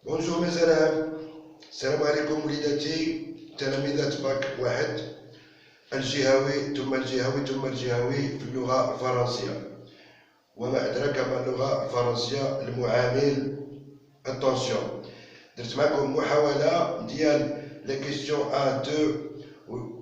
بونجور mes élèves. السلام عليكم وليداتي تلاميذات باك واحد الجهوي ثم الجهوي ثم الجهوي في اللغة الفرنسية. وما أدراك ما اللغة الفرنسية المعامل. اتونسيون، درت معكم محاولة ديال لي كيسيون 1 2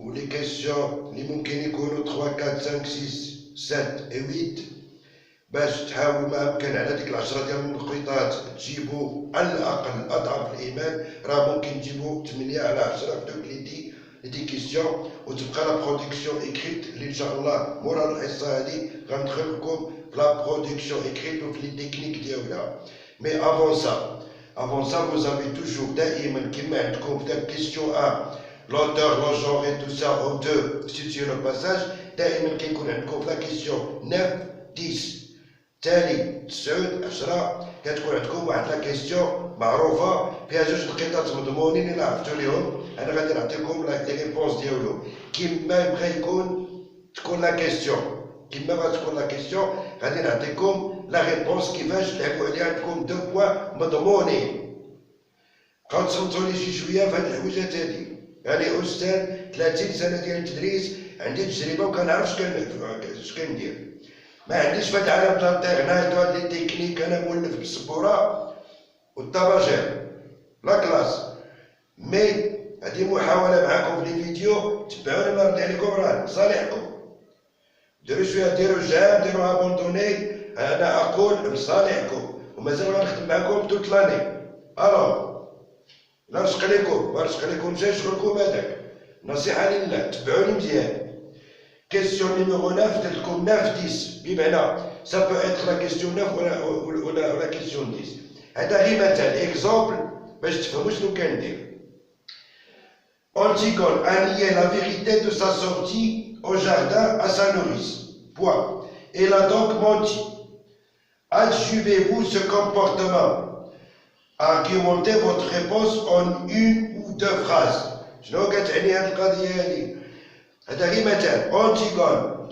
و لي كيسيون اللي ممكن يكونوا 3 4 5 6 7 و 8 باش تحاولوا ما امكن على ديك العشرة ديال النقيطات تجيبوا على الاقل اضعف الايمان. راه ممكن تجيبوا 8 على 10 في دوك لي كيسيون، وتبقى لا برودكسيون اكريت اللي ان شاء الله مورا الحصه هذه غندخل لكم في لا برودكسيون اكريت وفي لي تكنيك ديالها. مي افون سا vous avez toujours دائما كما عندكم في داك كيسيون 1 l'auteur, le genre et tout ça, au 2 situer le passage. دائما كيكون عندكم في لا كيسيون 9 10 تالي 9 10 كتكون عندكم واحد لا كيسيون معروفه فيها جوج نقيطات مضمونين الا عرفتوا ليهم. انا غادي نعطيكم لي ريبونس ديالهم كيما بغا تكون لا كيسيون. كيما بغا تكون لا كيسيون غادي نعطيكم لا ريبونس كيفاش تلعبوا عليها. عندكم دو بوان مضمونين. بقاو تصنتوا لي شي شويه في هاد الحويجات هادي. يعني استاذ 30 سنه ديال التدريس، عندي تجربه وكنعرف اش كندير. ما عنديش في هاد العالم تاع الانترنت وهاد لي تكنيك. انا مولف بالسبوره والطباجير لا كلاس. مي هادي محاوله معاكم في لي فيديو. تبعوني الله يرضي عليكم، راه صالحكم. ديروا شويه، ديروا جام، ديروا ابوندوني. انا اقول لصالحكم ومازال غنخدم معاكم طول لاني. الو لا رزق ليكم ما رزق ليكمش شغلكم هذاك. نصيحه لله تبعوني مزيان. كيسيون نيميرو 9 درت لكم 9 10 بمعنى سا بو اتر لا كيسيون 9 ولا كيسيون 10. هذا غير مثال اكزومبل باش تفهموا شنو كندير. Antigone a nié la vérité de sa sortie au jardin à sa nourrice. Point. Elle a donc menti. Adjuvez-vous ce comportement. Argumentez votre réponse en une ou deux phrases. شنو كتعني هذه القضيه هذه؟ هذا غير مثال. أنتيغون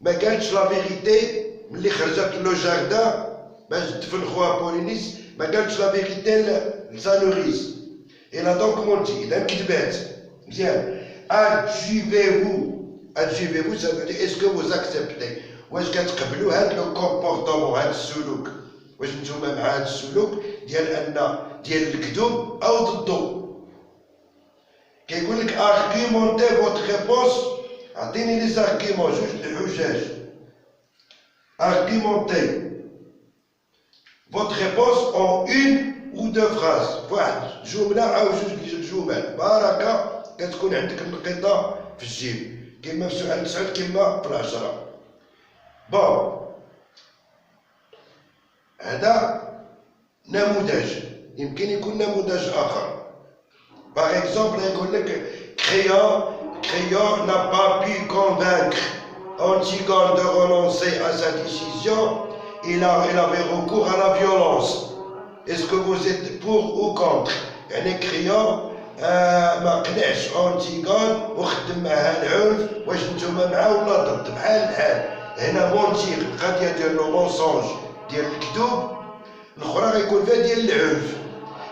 ما قالتش لا فيغيتي ملي خرجت لو جاردان باش تدفن خوها بولينيس. ما قالتش لا فيغيتي لسانوريس. إلا دونك مونتي، إذا كذبات. مزيان. adjuvez-vous ça veut dire est-ce que vous acceptez. واش كتقبلوا هذا لو كومبورتمون، هذا السلوك؟ واش نتوما مع هذا السلوك ديال الكذوب او ضدو؟ كيقول لك argumentez votre réponse. عطيني لي زارغيمون، جوج الحجاج. argumentez votre réponse en une ou deux phrases. واحد جمله او جوج جمل. بركه كتكون عندك النقيطه في الجيب كما في سؤال 9 كما في 10. بون هذا نموذج، يمكن يكون نموذج اخر. باغ اكزومبل يقول لك Créon n'a pas pu convaincre Antigone de renoncer à sa décision. Il avait recours à la violence. Est-ce que vous êtes pour ou contre؟ يعني Créon ما قنعش أنتيغون وخدم معها العنف. واش نتوما معاه ولا ضد؟ بحال هنا مونتيغ القضيه ديال لو مونسونج ديال الكذوب، الاخرى غيكون فيها ديال العنف.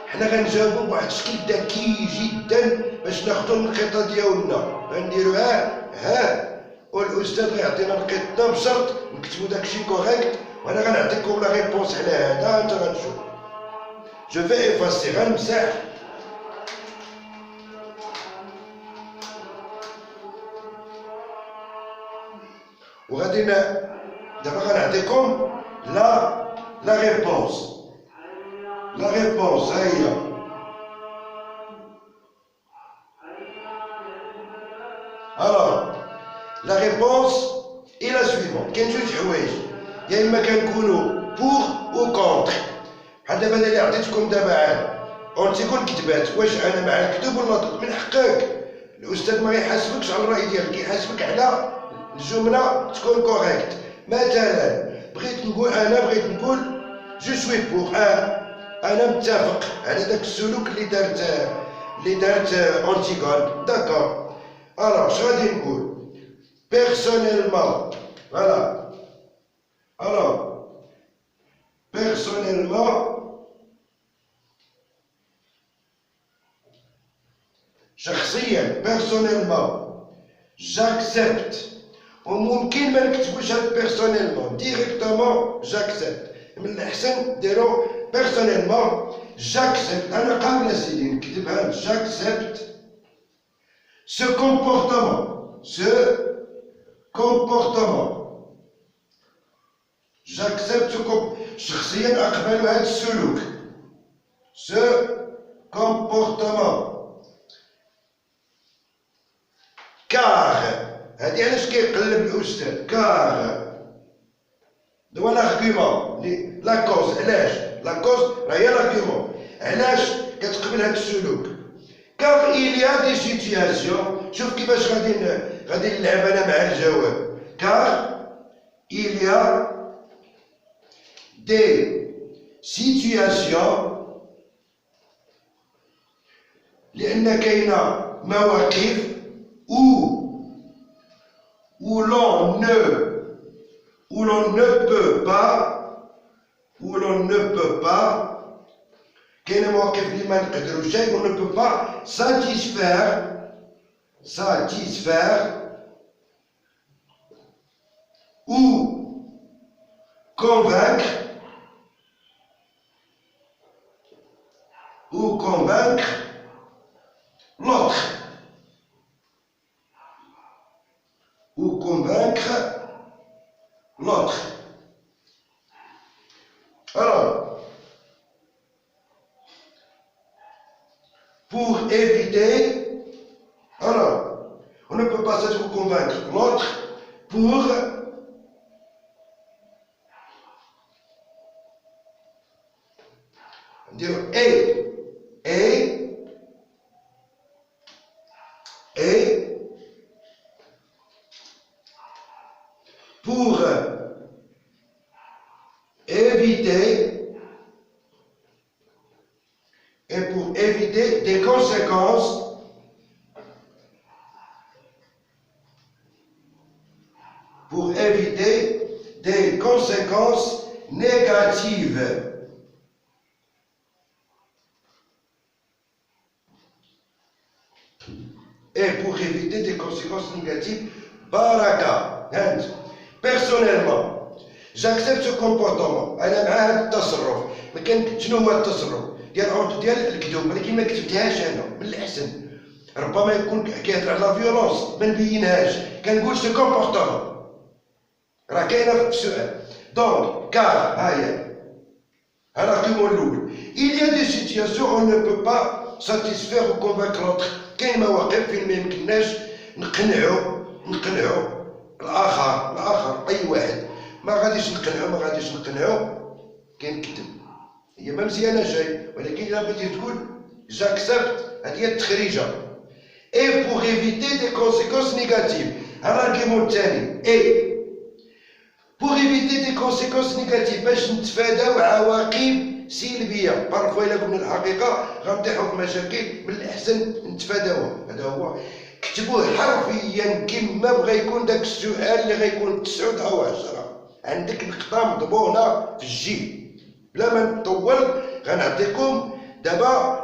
حنا غنجاوبو بواحد الشكل ذكي جدا باش ناخدو النقيطه ديالنا. غنديرو ها والاستاذ غيعطينا نقيطنا بشرط نكتبو داكشي كوريكت. وانا غنعطيكم لا ريبونس على هذا. انت غتشوف جو في افاسي، غنمسح. وغادي دابا غنعطيكم لا ريبونس. لا ريبونس ها هي. الوغ لا ريبونس اي لا سويفون. كاين جوج حوايج، يا اما كنكونوا بوغ او كونتر. بحال دابا اللي عطيتكم دابا عاد أنتيغون كذبات. واش انا مع الكذوب ولا ضد؟ من حقك. الاستاذ ما يحاسبكش على الراي ديالك، يحاسبك على الجمله تكون كوريكت. مثلا بغيت نقول جو سوي بوغ، انا متفق على داك السلوك اللي دارت أنتيغون. داكور. الوغ اش غادي نقول؟ بيرسونيلمون. فوالا. الوغ بيرسونيلمون شخصيا بيرسونيلمون جاكسبت، وممكن ما نكتبوش هاد بيرسونيلمون ديريكتومون جاكسبت، من الأحسن ديرو بيرسونيلمون جاكسبت. أنا قابل سيدي نكتبها جاكسبت ce comportement. J'accepte شخصيا أقبل هذا السلوك ce comportement. car هذه علاش كيقلب الأستاذ car دوا l'argument لا كوز. علاش لا كوز راه هي l'argument علاش كتقبل هذا السلوك. car il y a des situations. شوف كيفاش غادي نلعب أنا مع الجواب. car il y a des situations لأن كاينة مواقف où l'on ne peut pas كاينة مواقف اللي ما نقدروش on ne peut pas satisfaire ou convaincre l'autre Alors, pour éviter, alors, on ne peut pas convaincre l'autre pour dire pour éviter des conséquences négatives. Et pour éviter des conséquences négatives, baraka. Personnellement, j'accepte ce comportement. أنا مع هذا التصرف. ما كان شنو هو التصرف؟ ديال اونت ديال الكذوب، ولكن ما كتبتهاش أنا، من الأحسن. ربما يكون كيهضر على لا فيولونس، ما نبينهاش، كنقول سو كومبورتمون. راه كاينة في السؤال. دونك كار ها هي. ها الارغيومون الأول. Il y a des situations où on ne peut pas satisfaire ou convaincre l'autre. كاين مواقف فين ما يمكنناش نقنعو الآخر أي واحد. ما غاديش نقنعو كاين كتب. هي ما مزيانة جاي، ولكن إلا بغيتي تقول جاكسبت هذه هي التخريجة. Et pour éviter des conséquences négatives. الارغيومون الثاني pour éviter des conséquences négatives باش نتفاداو عواقب سلبية. بارفوا إلا قلنا الحقيقة غنطيحو في مشاكل، من الأحسن نتفاداوها. هذا هو. كتبوه حرفيا كما بغا يكون داك السؤال اللي غيكون 9 أو 10. عندك نقطة مضمونة في الجيل. بلا ما نطول غنعطيكم دابا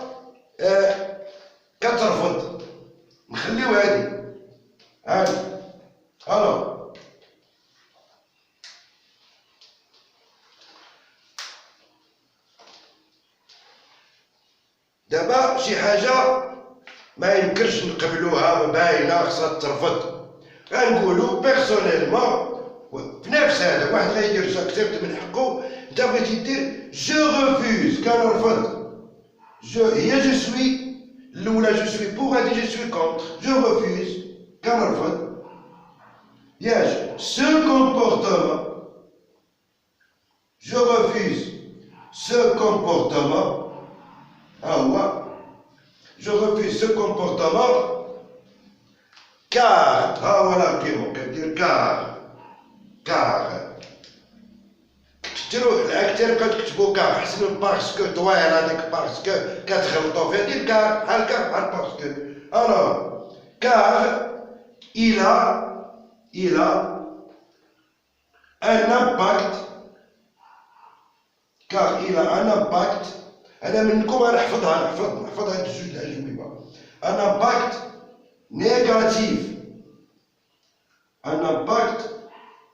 كترفض. نخليو هادي الو. دابا شي حاجة ما يمكنش نقبلوها باينة خصها ترفض. غنقولو بيرسونيلمون في نفس هذا. واحد غيدير جاكسبت من حقه، انت بغيتي دير جو ريفوز كنرفض. هي جو سوي الأولى جو سوي بوغ، هادي جو سوي كونتر. جو ريفوز كنرفض. ياك سو كومبورتمون جو ريفوز سو كومبورتمون. ها هو je refuse ce comportement car ها هو l'argument كندير car كتبتو الأكثر كتكتبو كار أحسن من باسكو طويل. هذيك باسكو كتغلطو فيها. دير كار بحال باسكو. alors car il a un impact. car il a un impact. أنا منكم غنحفظ هاد الجوج الأجوبة. un impact négatif. Un impact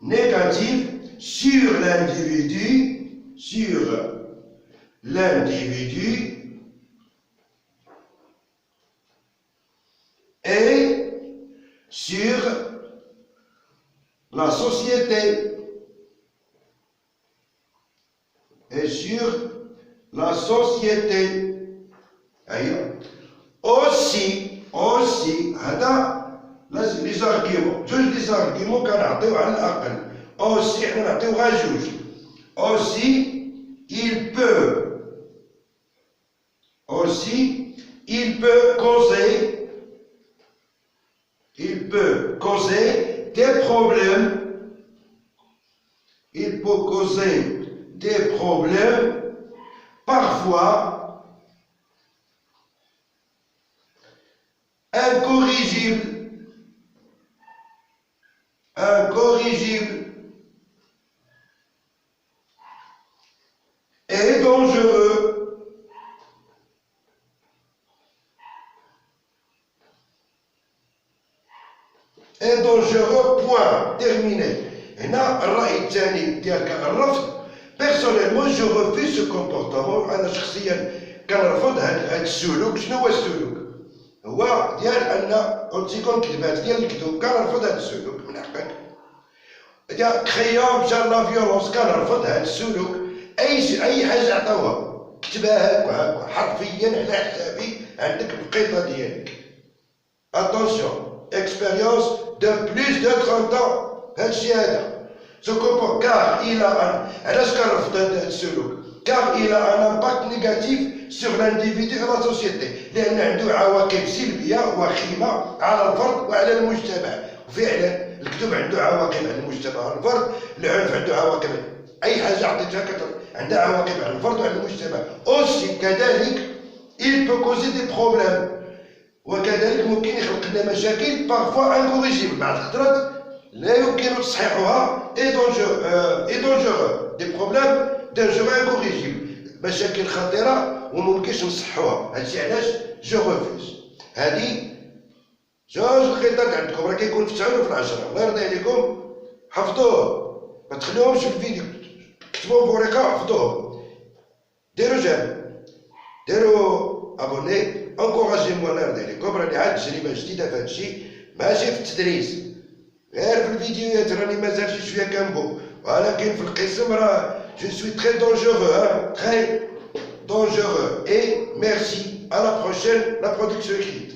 négatif sur l'individu, et sur la société. أيوة. aussi هذا لازم لي زارغيمون جوج لي زارغيمون كنعطيو على الأقل. aussi حنا نعطيو غير جوج. aussi il peut causer des problèmes. Il peut causer des problèmes parfois incorrigibles et dangereux. Point. Terminé. هنا الرأي الثاني ديالك الرفض. بيرسونيلمون جو ريفوز سو كومبورتمون. انا شخصيا كنرفض هذا السلوك. شنو هو السلوك؟ هو ديال ان اونتيكون كذبات ديال الكذوب. كنرفض هذا السلوك من حقك. ديال كريون جار لا فيولونس. كنرفض هذا السلوك. اي حاجه عطاوها كتبها هكا حرفيا على حسابي. عندك القيطه ديالك. اتونسيون اكسبيريونس دو بلوس دو 30 ans. هادشي هذا سو كومبور كار الى ان. علاش كنرفض هذا السلوك؟ كار الى ان امباكت نيجاتيف سور لانديفيدو و لا سوسيتي. لان عنده عواقب سلبيه وخيمه على الفرد وعلى المجتمع. وفعلا الكذب عنده عواقب على المجتمع وعلى الفرد. العنف عنده عواقب. اي حاجه عطيتها عندها عواقب على الفرد وعلى المجتمع. اوسي كذلك il peut causer des problèmes. وكذلك ممكن يخلق لنا مشاكل بارفوا انكوريجيبل. بعض الخطرات لا يمكن تصحيحها. اي دونجور دي بروبليم دونجور انكوريجيبل. مشاكل خطيره وممكنش نصحوها. هادشي علاش جو ريفوز. هادي جوج الخطط عندكم راه كيكون في 9 وفي 10. الله يرضي عليكم حفظوه. ما تخليوهمش في الفيديو. كتبوهم فوريكا حفظوهم. ديروا جيم. ديروا ابوني. انكوراجيمو. الله يرضي عليكم. راني عاد تجربه جديده في هادشي. ماشي في التدريس غير في الفيديوهات. راني مازال شي شويه كنبو. ولكن في القسم راه جو سوي تري دونجورو. تري دونجورو. Et merci à la prochaine, la production écrite.